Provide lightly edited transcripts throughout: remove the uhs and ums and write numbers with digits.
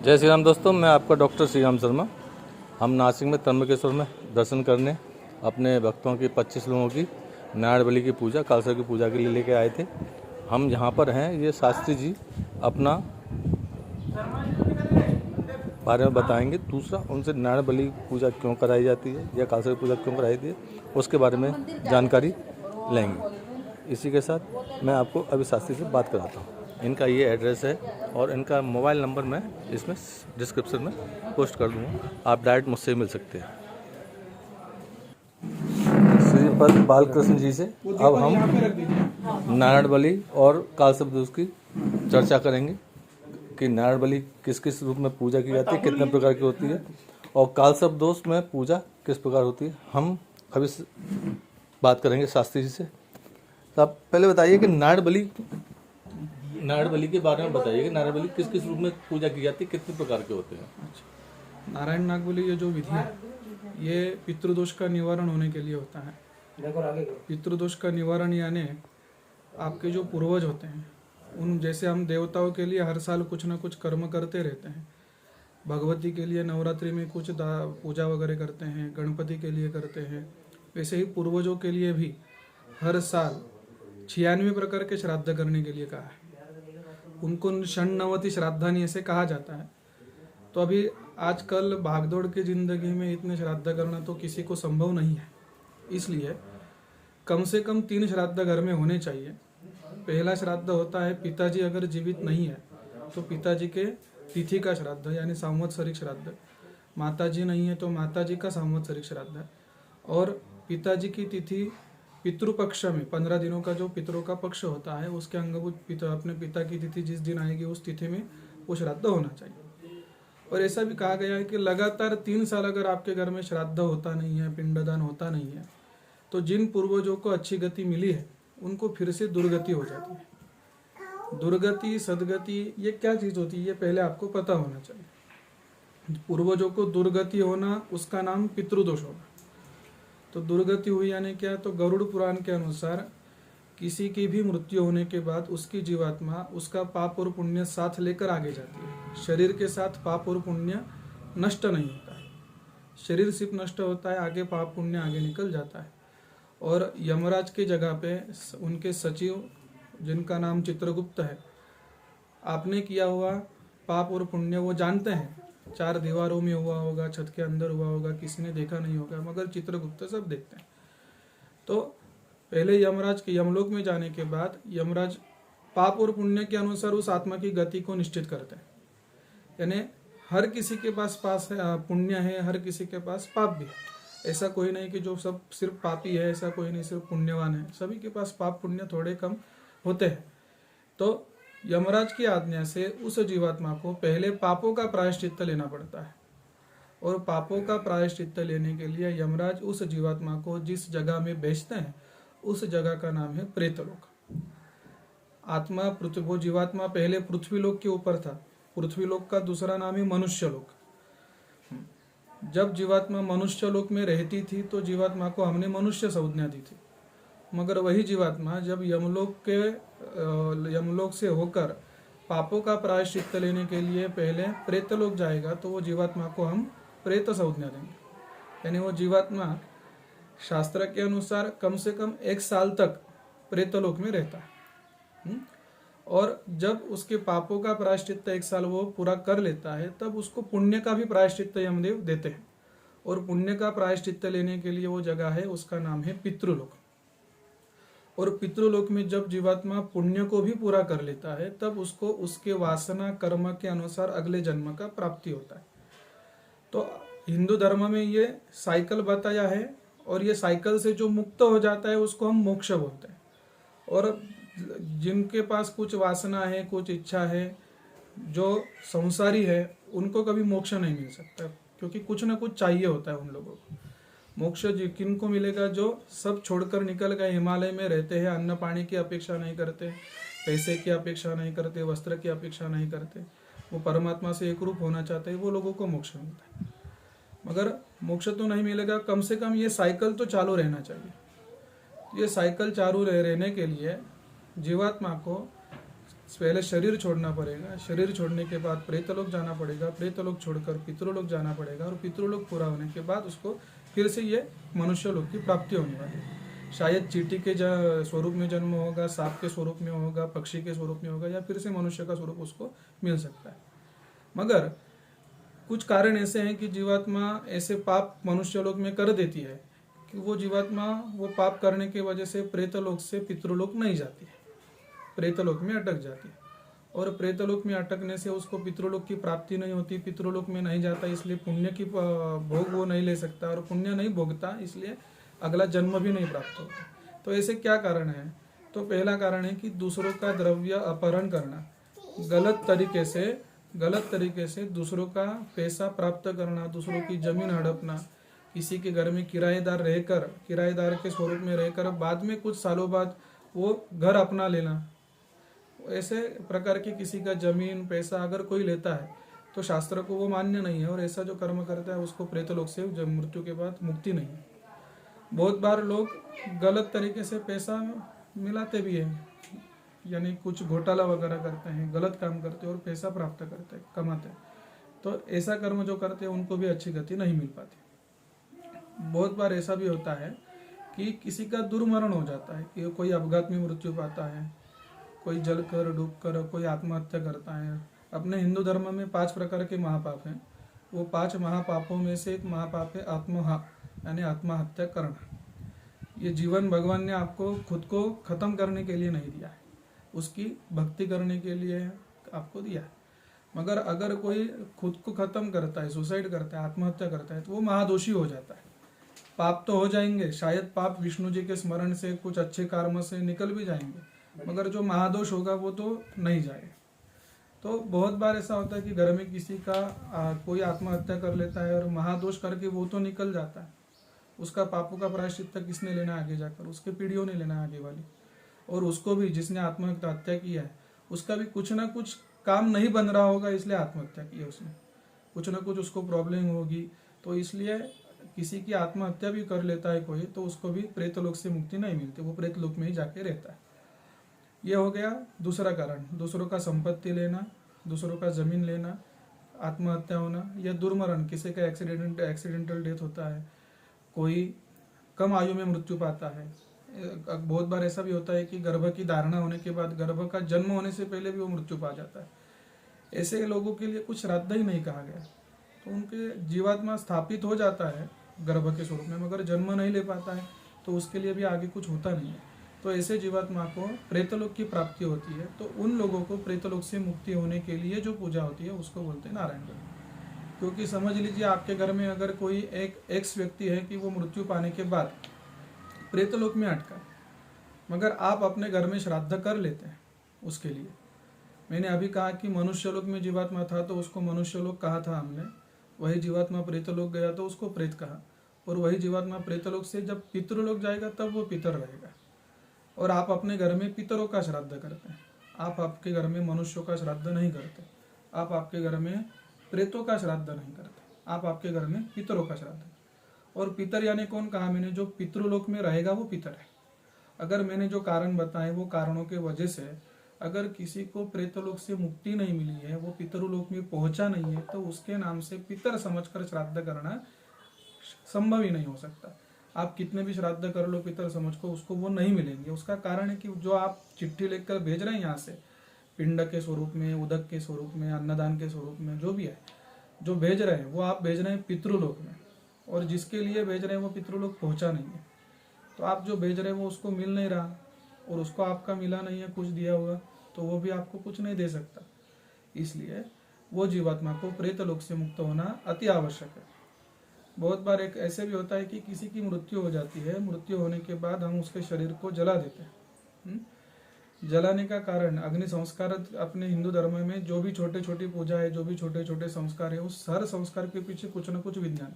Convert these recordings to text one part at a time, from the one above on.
जय श्री राम दोस्तों, मैं आपका डॉक्टर श्री राम शर्मा। हम नासिक में त्र्यंबकेश्वर में दर्शन करने अपने भक्तों की 25 लोगों की नारायण बलि की पूजा, कालसर्प की पूजा के लिए लेके आए थे। हम यहाँ पर हैं, ये शास्त्री जी अपना बारे में बताएंगे। दूसरा, उनसे नारायण बलि की पूजा क्यों कराई जाती है या कालसर्प की पूजा क्यों कराई जाती है, उसके बारे में जानकारी लेंगे। इसी के साथ मैं आपको अभी शास्त्री से बात कराता हूँ। इनका ये एड्रेस है और इनका मोबाइल नंबर मैं इसमें डिस्क्रिप्शन में पोस्ट कर दूँगा, आप डायरेक्ट मुझसे मिल सकते हैं। श्रीपद बालकृष्ण जी से अब हम नारायण बलि और कालसर्प दोष की चर्चा करेंगे कि नारायण बलि किस किस रूप में पूजा की जाती है, कितने प्रकार की होती है, और कालसर्प दोष में पूजा किस प्रकार होती है। हम अभी बात करेंगे शास्त्री जी से। तो आप पहले बताइए कि नारायण बलि के बारे में बताइए कि नारायण बलि किस किस रूप में पूजा की जाती है, कितने प्रकार के होते हैं। नारायण नागबलि ये जो विधि है ये पितृदोष का निवारण होने के लिए होता है। पितृदोष का निवारण यानी आपके जो पूर्वज होते हैं उन जैसे हम देवताओं के लिए हर साल कुछ ना कुछ कर्म करते रहते हैं। भगवती के लिए नवरात्रि में कुछ पूजा वगैरह करते हैं, गणपति के लिए करते हैं। वैसे ही पूर्वजों के लिए भी हर साल 96 प्रकार के श्राद्ध करने के लिए कहा है। उनको षण्णवति श्राद्धानी ऐसे कहा जाता है। तो अभी आजकल भागदौड़ की जिंदगी में इतने श्राद्ध करना तो किसी को संभव नहीं है, इसलिए कम से कम 3 श्राद्ध घर में होने चाहिए। पहला श्राद्ध होता है, पिताजी अगर जीवित नहीं है तो पिताजी के तिथि का श्राद्ध यानी संवत्सरिक श्राद्ध। माताजी नहीं है तो माताजी का संवत्सरिक श्राद्ध। और पिताजी की तिथि पितृपक्ष में 15 दिनों का जो पितरों का पक्ष होता है उसके अंगभूत अपने पिता की तिथि जिस दिन आएगी उस तिथि में वो श्राद्ध होना चाहिए। और ऐसा भी कहा गया है कि लगातार 3 साल अगर आपके घर में श्राद्ध होता नहीं है, पिंडदान होता नहीं है, तो जिन पूर्वजों को अच्छी गति मिली है उनको फिर से दुर्गति हो जाती है। दुर्गति सदगति ये क्या चीज होती है ये पहले आपको पता होना चाहिए। पूर्वजों को दुर्गति होना उसका नाम पितृदोष होगा। तो दुर्गति हुई यानी क्या, तो गरुड़ पुराण के अनुसार किसी की भी मृत्यु होने के बाद उसकी जीवात्मा उसका पाप और पुण्य साथ लेकर आगे जाती है। शरीर के साथ पाप और पुण्य नष्ट नहीं होता है, शरीर सिर्फ नष्ट होता है, आगे पाप पुण्य आगे निकल जाता है। और यमराज की जगह पे उनके सचिव जिनका नाम चित्रगुप्त है, आपने किया हुआ पाप और पुण्य वो जानते हैं। 4 दीवारों में हुआ होगा, छत के अंदर हुआ होगा, किसी ने देखा नहीं होगा, मगर चित्रगुप्त सब देखते हैं। तो पहले यमराज के यमलोक में जाने के बाद यमराज पाप और पुण्य के अनुसार उस आत्मा की गति को निश्चित करते हैं। यानी हर किसी के पास पुण्य है, हर किसी के पास पाप भी है। ऐसा कोई नहीं कि जो सब सिर्फ पापी है, ऐसा कोई नहीं सिर्फ पुण्यवान है, सभी के पास पाप पुण्य थोड़े कम होते हैं। तो यमराज की आज्ञा से उस जीवात्मा को पहले पापों का प्रायश्चित्त लेना पड़ता है। और पापों का प्रायश्चित्त लेने के लिए यमराज उस जीवात्मा को जिस जगह में भेजते हैं उस जगह का नाम है प्रेतलोक। आत्मा वो जीवात्मा पहले पृथ्वीलोक के ऊपर था, पृथ्वीलोक का दूसरा नाम है मनुष्यलोक। जब जीवात्मा मनुष्य लोक में रहती थी तो जीवात्मा को हमने मनुष्य संज्ञा दी थी, मगर वही जीवात्मा जब यमलोक से होकर पापों का प्रायश्चित्त लेने के लिए पहले प्रेतलोक जाएगा तो वो जीवात्मा को हम प्रेत संज्ञा देंगे। यानी वो जीवात्मा शास्त्र के अनुसार कम से कम 1 साल तक प्रेतलोक में रहता है। और जब उसके पापों का प्रायश्चित्त 1 साल वो पूरा कर लेता है तब उसको पुण्य का भी प्रायश्चित्त यमदेव देते हैं। और पुण्य का प्रायश्चित्त लेने के लिए वो जगह है, उसका नाम है पितृलोक। और पितृलोक में जब जीवात्मा पुण्य को भी पूरा कर लेता है तब उसको उसके वासना कर्म के अनुसार अगले जन्म का प्राप्ति होता है। तो हिंदू धर्म में ये साइकिल बताया है और ये साइकिल से जो मुक्त हो जाता है उसको हम मोक्ष बोलते हैं। और जिनके पास कुछ वासना है, कुछ इच्छा है, जो संसारी है, उनको कभी मोक्ष नहीं मिल सकता, क्योंकि कुछ ना कुछ चाहिए होता है उन लोगों को। मोक्ष किनको मिलेगा, जो सब छोड़कर निकल गए, हिमालय में रहते हैं, अन्न पानी की अपेक्षा नहीं करते, पैसे की अपेक्षा नहीं करते, वस्त्र की अपेक्षा नहीं करते, वो परमात्मा से एक रूप होना चाहते हैं, वो लोगों को मोक्ष मिलता है। मगर मोक्ष तो नहीं मिलेगा, कम से कम ये साइकिल तो चालू रहना चाहिए। ये साइकिल चालू रहने के लिए जीवात्मा को पहले शरीर छोड़ना पड़ेगा, शरीर छोड़ने के बाद प्रेतलोक जाना पड़ेगा, प्रेतलोक छोड़कर पितृलोक जाना पड़ेगा, और पितृलोक पूरा होने के बाद उसको फिर से ये मनुष्य लोक की प्राप्ति होने वाली है। शायद चींटी के स्वरूप में जन्म होगा, सांप के स्वरूप में होगा, पक्षी के स्वरूप में होगा, या फिर से मनुष्य का स्वरूप उसको मिल सकता है। मगर कुछ कारण ऐसे हैं कि जीवात्मा ऐसे पाप मनुष्य लोक में कर देती है कि वो जीवात्मा वो पाप करने की वजह से प्रेतलोक से पितृलोक नहीं जाती है, प्रेतलोक में अटक जाती है, और प्रेतलोक में अटकने से उसको पितृलोक की प्राप्ति नहीं होती, पितृलोक में नहीं जाता, इसलिए पुण्य की भोग वो नहीं ले सकता, और पुण्य नहीं भोगता, इसलिए अगला जन्म भी नहीं प्राप्त होता। तो ऐसे क्या कारण है? तो पहला कारण है कि दूसरों का द्रव्य अपहरण करना, गलत तरीके से दूसरों का पैसा प्राप्त करना, दूसरों की जमीन हड़पना, किसी के घर में किराएदार के स्वरूप में रहकर बाद में कुछ सालों बाद वो घर अपना लेना, ऐसे प्रकार के किसी का जमीन पैसा अगर कोई लेता है तो शास्त्र को वो मान्य नहीं है, और ऐसा जो कर्म करता है उसको प्रेतलोक से जब मृत्यु के बाद मुक्ति नहीं है। बहुत बार लोग गलत तरीके से पैसा मिलाते भी हैं, यानी कुछ घोटाला वगैरह करते हैं, गलत काम करते हैं और पैसा प्राप्त करते हैं, कमाते हैं। तो ऐसा कर्म जो करते हैं उनको भी अच्छी गति नहीं मिल पाती। बहुत बार ऐसा भी होता है कि किसी का दुर्मरण हो जाता है, कि कोई अपघात में मृत्यु पाता है, कोई जलकर डूबकर कोई आत्महत्या करता है। अपने हिंदू धर्म में 5 प्रकार के महापाप हैं। वो 5 महापापों में से एक महापाप है यानी आत्महत्या करना। ये जीवन भगवान ने आपको खुद को खत्म करने के लिए नहीं दिया है, उसकी भक्ति करने के लिए आपको दिया है। मगर अगर कोई खुद को खत्म करता है, सुसाइड करता है, आत्महत्या करता है, तो वो महादोषी हो जाता है। पाप तो हो जाएंगे, शायद पाप विष्णु जी के स्मरण से कुछ अच्छे कर्म से निकल भी जाएंगे, मगर जो महादोष होगा वो तो नहीं जाएगा। तो बहुत बार ऐसा होता है कि घर में किसी का कोई आत्महत्या कर लेता है और महादोष करके वो तो निकल जाता है, उसका पापों का प्रायश्चित किसने लेना आगे जाकर? उसके पीढ़ियों ने लेना आगे वाली। और उसको भी, जिसने आत्महत्या किया है, उसका भी कुछ ना कुछ काम नहीं बन रहा होगा, इसलिए आत्महत्या की है उसने, कुछ ना कुछ उसको प्रॉब्लम होगी, तो इसलिए किसी की आत्महत्या भी कर लेता है कोई, तो उसको भी प्रेतलोक से मुक्ति नहीं मिलती, वो प्रेतलोक में ही जाके रहता है। ये हो गया दूसरा कारण, दूसरों का संपत्ति लेना, दूसरों का जमीन लेना, आत्महत्या होना, या दुर्मरण, किसी का एक्सीडेंटल डेथ होता है, कोई कम आयु में मृत्यु पाता है। बहुत बार ऐसा भी होता है कि गर्भ की धारणा होने के बाद, गर्भ का जन्म होने से पहले भी वो मृत्यु पा जाता है। ऐसे लोगों के लिए कुछ श्राद्ध ही नहीं कहा गया, तो उनके जीवात्मा स्थापित हो जाता है गर्भ के स्वरूप में, मगर जन्म नहीं ले पाता है, तो उसके लिए भी आगे कुछ होता नहीं है। तो ऐसे जीवात्मा को प्रेतलोक की प्राप्ति होती है। तो उन लोगों को प्रेतलोक से मुक्ति होने के लिए जो पूजा होती है उसको बोलते हैं नारायण बलि। क्योंकि समझ लीजिए आपके घर में अगर कोई एक एक्स व्यक्ति है कि वो मृत्यु पाने के बाद प्रेतलोक में अटका, मगर आप अपने घर में श्राद्ध कर लेते हैं उसके लिए। मैंने अभी कहा कि मनुष्य लोक में जीवात्मा था तो उसको मनुष्य लोक कहा था हमने, वही जीवात्मा प्रेतलोक गया तो उसको प्रेत कहा, और वही जीवात्मा प्रेतलोक से जब पितृलोक जाएगा तब वो पितर रहेगा। और आप अपने घर में पितरों का श्राद्ध करते हैं, आप आपके घर में मनुष्यों का श्राद्ध नहीं करते, आप आपके घर में प्रेतों का श्राद्ध नहीं करते, आप आपके घर में पितरों का श्राद्ध। और पितर यानी कौन कहा मैंने? जो पितृलोक में रहेगा वो पितर है। अगर मैंने जो कारण बताए वो कारणों के वजह से अगर किसी को प्रेतलोक से मुक्ति नहीं मिली है, वो पितृलोक में पहुंचा नहीं है, तो उसके नाम से पितर समझकर श्राद्ध करना संभव ही नहीं हो सकता। आप कितने भी श्राद्ध कर लो पितर समझ को, उसको वो नहीं मिलेंगे। उसका कारण है कि जो आप चिट्ठी लेकर भेज रहे हैं यहाँ से, पिंड के स्वरूप में, उदक के स्वरूप में, अन्नदान के स्वरूप में, जो भी है जो भेज रहे हैं, वो आप भेज रहे हैं पितृलोक में, और जिसके लिए भेज रहे हैं वो पितृलोक पहुंचा नहीं है। तो आप जो भेज रहे हैं वो उसको मिल नहीं रहा, और उसको आपका मिला नहीं है, कुछ दिया होगा, तो वो भी आपको कुछ नहीं दे सकता। इसलिए वो जीवात्मा को प्रेतलोक से मुक्त होना अति आवश्यक है। बहुत बार एक ऐसे भी होता है कि किसी की मृत्यु हो जाती है, मृत्यु होने के बाद हम उसके शरीर को जला देते हैं। जलाने का कारण अग्नि संस्कार, अपने हिंदू धर्म में जो भी छोटे छोटी पूजा है, जो भी छोटे छोटे संस्कार है, उस हर संस्कार के पीछे कुछ न कुछ विज्ञान।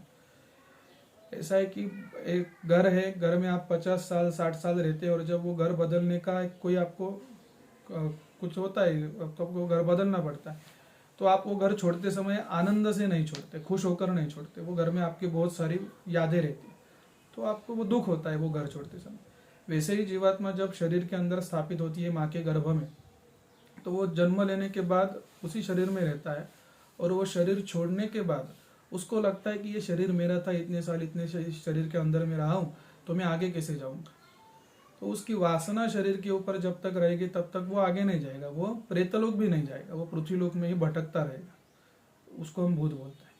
ऐसा है कि एक घर है, घर में आप 50 साल 60 साल रहते हैं, और जब वो घर बदलने का कोई आपको कुछ होता है, आपको घर बदलना पड़ता है, तो आप वो घर छोड़ते समय आनंद से नहीं छोड़ते, खुश होकर नहीं छोड़ते, वो घर में आपकी बहुत सारी यादें रहती, तो आपको वो दुख होता है वो घर छोड़ते समय। वैसे ही जीवात्मा जब शरीर के अंदर स्थापित होती है माँ के गर्भ में, तो वो जन्म लेने के बाद उसी शरीर में रहता है, और वो शरीर छोड़ने के बाद उसको लगता है कि ये शरीर मेरा था, इतने साल इतने शरीर के अंदर में रहा हूँ, तो मैं आगे कैसे जाऊँगा। तो उसकी वासना शरीर के ऊपर जब तक रहेगी तब तक वो आगे नहीं जाएगा, वो प्रेतलोक भी नहीं जाएगा, वो पृथ्वीलोक में ही भटकता रहेगा। उसको हम भूत बोलते हैं।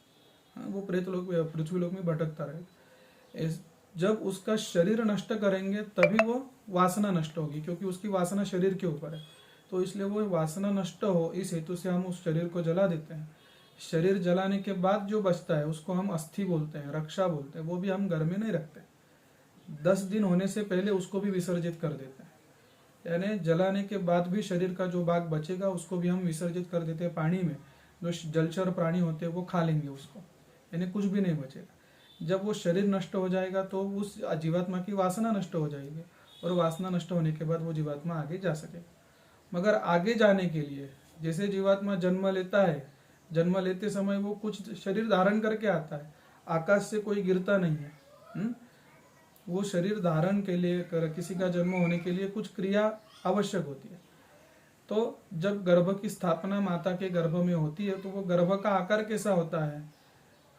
हाँ, वो प्रेतलोक में पृथ्वीलोक में भटकता रहेगा। जब उसका शरीर नष्ट करेंगे तभी वो वासना नष्ट होगी, क्योंकि उसकी वासना शरीर के ऊपर है। तो इसलिए वो वासना नष्ट हो, इस हेतु से हम उस शरीर को जला देते हैं। शरीर जलाने के बाद जो बचता है उसको हम अस्थि बोलते हैं, रक्षा बोलते हैं। वो भी हम घर में नहीं रखते, 10 दिन होने से पहले उसको भी विसर्जित कर देते हैं। यानी जलाने के बाद भी शरीर का जो भाग बचेगा उसको भी हम विसर्जित कर देते हैं पानी में। जो जलचर प्राणी होते हैं वो खा लेंगे उसको, यानी कुछ भी नहीं बचेगा। जब वो शरीर नष्ट हो जाएगा तो उस जीवात्मा की वासना नष्ट हो जाएगी, और वासना नष्ट होने के बाद वो जीवात्मा आगे जा सकेगा। मगर आगे जाने के लिए जैसे जीवात्मा जन्म लेता है, जन्म लेते समय वो कुछ शरीर धारण करके आता है, आकाश से कोई गिरता नहीं है। वो शरीर धारण के लिए किसी का जन्म होने के लिए कुछ क्रिया आवश्यक होती है। तो जब गर्भ की स्थापना माता के गर्भ में होती है तो वो गर्भ का आकार कैसा होता है।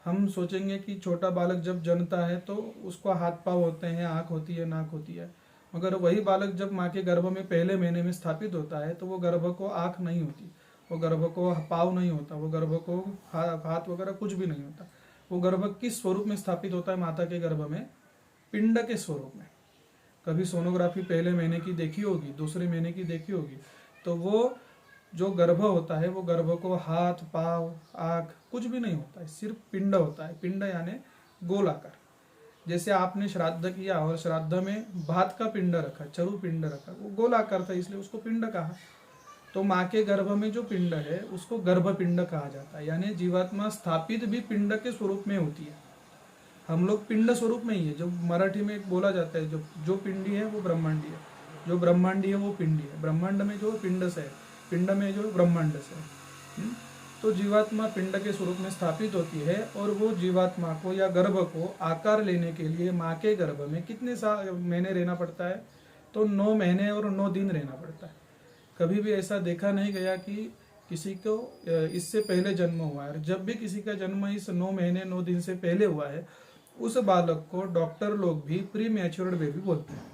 हम सोचेंगे कि छोटा बालक जब जन्मता है तो उसको हाथ पाँव होते हैं, आँख होती है, नाक होती है। मगर वही बालक जब माँ के गर्भ में पहले महीने में स्थापित होता है तो वो गर्भ को आँख नहीं होती, वो गर्भ को पाँव नहीं होता, वो गर्भ को हाथ वगैरह कुछ भी नहीं होता। वो गर्भ किस स्वरूप में स्थापित होता है माता के गर्भ में, पिंड के स्वरूप में। कभी सोनोग्राफी पहले महीने की देखी होगी, दूसरे महीने की देखी होगी, तो वो जो गर्भ होता है वो गर्भ को हाथ पाँव आँख कुछ भी नहीं होता है, सिर्फ पिंड होता है। पिंड यानी गोल आकार। जैसे आपने श्राद्ध किया और श्राद्ध में भात का पिंड रखा, चरु पिंड रखा, वो गोल आकार था इसलिए उसको पिंड कहा। तो माँ के गर्भ में जो पिंड है उसको गर्भ पिंड कहा जाता है। यानी जीवात्मा स्थापित भी पिंड के स्वरूप में होती है। हम लोग पिंड स्वरूप में ही है। जो मराठी में एक बोला जाता है, जो पिंडी है वो ब्रह्मांडी है, जो ब्रह्मांडी है वो पिंडी है। ब्रह्मांड में जो पिंड से है, पिंड में जो ब्रह्मांड से है। तो जीवात्मा पिंड के स्वरूप में स्थापित होती है, और वो जीवात्मा को या गर्भ को आकार लेने के लिए माँ के गर्भ में कितने महीने रहना पड़ता है, तो 9 महीने और 9 दिन रहना पड़ता है। कभी भी ऐसा देखा नहीं गया कि किसी को इससे पहले जन्म हुआ है। जब भी किसी का जन्म इस 9 महीने 9 दिन से पहले हुआ है, उस बालक को डॉक्टर लोग भी प्री मैच्योर्ड बेबी बोलते हैं।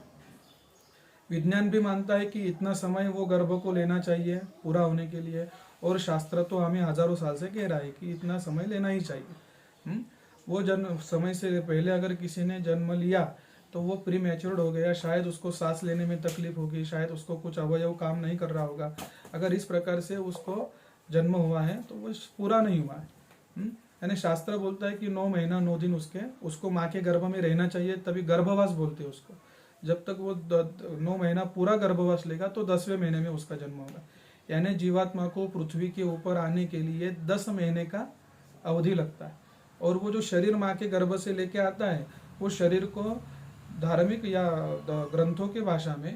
विज्ञान भी मानता है कि इतना समय वो गर्भ को लेना चाहिए पूरा होने के लिए, और शास्त्र तो हमें हजारों साल से कह रहा है कि इतना समय लेना ही चाहिए। वो जन्म समय से पहले अगर किसी ने जन्म लिया तो वो प्री मैच्योर्ड हो गया, शायद उसको सांस लेने में तकलीफ होगी, शायद उसको कुछ अवयव काम नहीं कर रहा होगा। अगर इस प्रकार से उसको जन्म हुआ है तो वो पूरा नहीं हुआ है। यानी शास्त्र बोलता है कि 9 महीना 9 दिन उसको माँ के गर्भ में रहना चाहिए, तभी गर्भवास बोलते हैं उसको। जब तक वो 9 महीना पूरा गर्भवास लेगा तो 10वें महीने में उसका जन्म होगा। यानी जीवात्मा को पृथ्वी के ऊपर आने के लिए 10 महीने का अवधि लगता है। और वो जो शरीर माँ के गर्भ से लेके आता है, वो शरीर को धार्मिक या ग्रंथों के भाषा में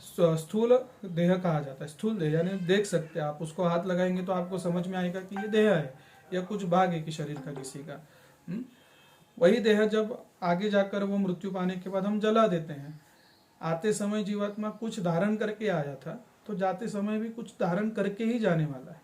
स्थूल देह कहा जाता है। स्थूल देह यानी देख सकते हैं आप, उसको हाथ लगाएंगे तो आपको समझ में आएगा कि ये देह है या कुछ भाग है कि शरीर का किसी का। वही देह जब आगे जाकर वो मृत्यु पाने के बाद हम जला देते हैं। आते समय जीवात्मा कुछ धारण करके आया था, तो जाते समय भी कुछ धारण करके ही जाने वाला है।